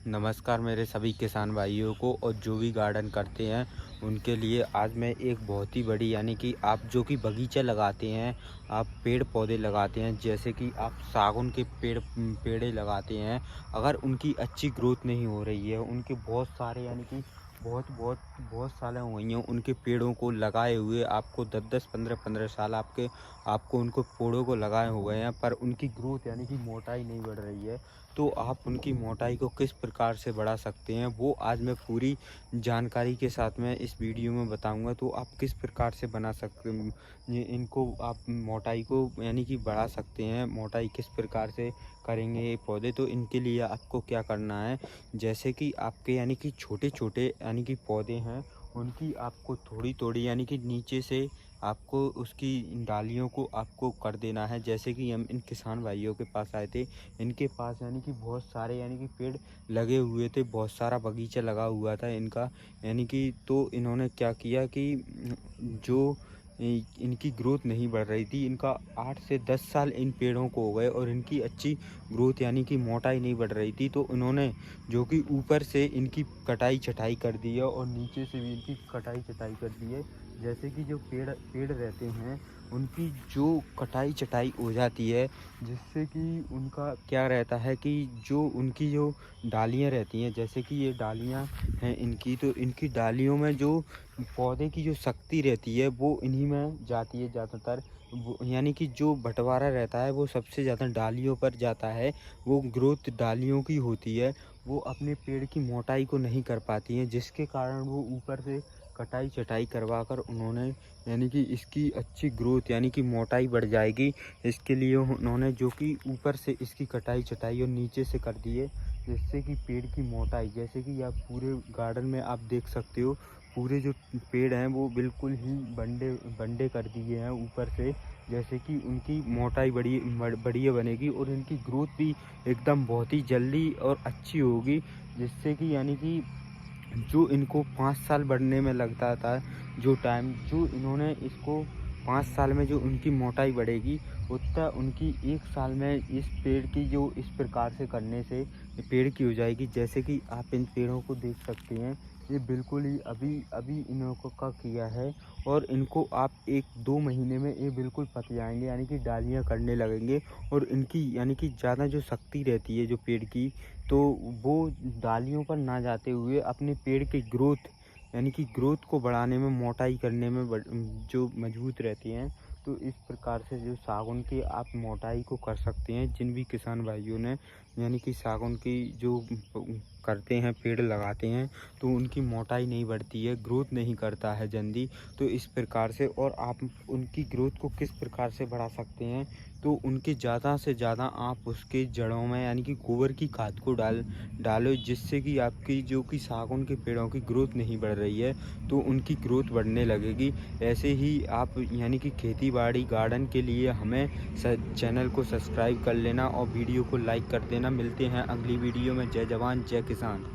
नमस्कार मेरे सभी किसान भाइयों को और जो भी गार्डन करते हैं उनके लिए आज मैं एक बहुत ही बड़ी यानी कि आप जो कि बगीचा लगाते हैं, आप पेड़ पौधे लगाते हैं, जैसे कि आप सागौन के पेड़े लगाते हैं। अगर उनकी अच्छी ग्रोथ नहीं हो रही है, उनके बहुत सारे यानी कि बहुत बहुत बहुत साल हो गई हैं उनके पेड़ों को लगाए हुए, आपको 10-10 15-15 साल आपको उनको पेड़ों को लगाए हुए हैं, पर उनकी ग्रोथ यानी कि मोटाई नहीं बढ़ रही है। तो आप उनकी मोटाई को किस प्रकार से बढ़ा सकते हैं, वो आज मैं पूरी जानकारी के साथ में इस वीडियो में बताऊंगा। तो आप किस प्रकार से बना सकते ये इनको आप मोटाई को यानी कि बढ़ा सकते हैं, मोटाई किस प्रकार से करेंगे ये पौधे। तो इनके लिए आपको क्या करना है, जैसे कि आपके यानी कि छोटे छोटे यानी कि पौधे हैं, उनकी आपको थोड़ी थोड़ी यानी कि नीचे से आपको उसकी डालियों को आपको कर देना है। जैसे कि हम इन किसान भाइयों के पास आए थे, इनके पास यानी कि बहुत सारे यानी कि पेड़ लगे हुए थे, बहुत सारा बगीचा लगा हुआ था इनका यानी कि। तो इन्होंने क्या किया कि जो इनकी ग्रोथ नहीं बढ़ रही थी, इनका 8 से 10 साल इन पेड़ों को हो गए और इनकी अच्छी ग्रोथ यानी कि मोटाई नहीं बढ़ रही थी। तो इन्होंने जो कि ऊपर से इनकी कटाई छटाई कर दी है और नीचे से भी इनकी कटाई छटाई कर दी है। जैसे कि जो पेड़ पेड़ रहते हैं, उनकी जो कटाई छटाई हो जाती है, जिससे कि उनका क्या रहता है कि जो उनकी जो डालियाँ रहती हैं, जैसे कि ये डालियाँ हैं इनकी, तो इनकी डालियों में जो पौधे की जो शक्ति रहती है वो इन्हीं में जाती है ज़्यादातर। यानी कि जो बंटवारा रहता है वो सबसे ज़्यादा डालियों पर जाता है। वो ग्रोथ डालियों की होती है, वो अपने पेड़ की मोटाई को नहीं कर पाती हैं, जिसके कारण वो ऊपर से कटाई छटाई करवा कर उन्होंने यानी कि इसकी अच्छी ग्रोथ यानी कि मोटाई बढ़ जाएगी। इसके लिए उन्होंने जो कि ऊपर से इसकी कटाई छटाई और नीचे से कर दी है, जिससे कि पेड़ की मोटाई, जैसे कि आप पूरे गार्डन में आप देख सकते हो, पूरे जो पेड़ हैं वो बिल्कुल ही बंडे बंडे कर दिए हैं ऊपर से। जैसे कि उनकी मोटाई बढ़िया बनेगी और इनकी ग्रोथ भी एकदम बहुत ही जल्दी और अच्छी होगी। जिससे कि यानी कि जो इनको 5 साल बढ़ने में लगता था, जो टाइम जो इन्होंने इसको 5 साल में जो उनकी मोटाई बढ़ेगी, उतना उनकी 1 साल में इस पेड़ की जो इस प्रकार से करने से पेड़ की हो जाएगी। जैसे कि आप इन पेड़ों को देख सकते हैं, ये बिल्कुल ही अभी अभी इन्हों का किया है और इनको आप 1-2 महीने में ये बिल्कुल पक जाएंगे, यानी कि डालियाँ करने लगेंगे। और इनकी यानी कि ज़्यादा जो शक्ति रहती है जो पेड़ की, तो वो डालियों पर ना जाते हुए अपने पेड़ की ग्रोथ यानी कि ग्रोथ को बढ़ाने में, मोटाई करने में जो मजबूत रहती हैं। तो इस प्रकार से जो सागौन की आप मोटाई को कर सकते हैं। जिन भी किसान भाइयों ने यानी कि सागौन की जो करते हैं, पेड़ लगाते हैं, तो उनकी मोटाई नहीं बढ़ती है, ग्रोथ नहीं करता है जल्दी। तो इस प्रकार से और आप उनकी ग्रोथ को किस प्रकार से बढ़ा सकते हैं, तो उनके ज़्यादा से ज़्यादा आप उसके जड़ों में यानी कि गोबर की खाद को डालो, जिससे कि आपकी जो कि सागौन के पेड़ों की ग्रोथ नहीं बढ़ रही है, तो उनकी ग्रोथ बढ़ने लगेगी। ऐसे ही आप यानी कि खेती बाड़ी गार्डन के लिए हमें चैनल को सब्सक्राइब कर लेना और वीडियो को लाइक कर देना। मिलते हैं अगली वीडियो में। जय जवान जय किसान।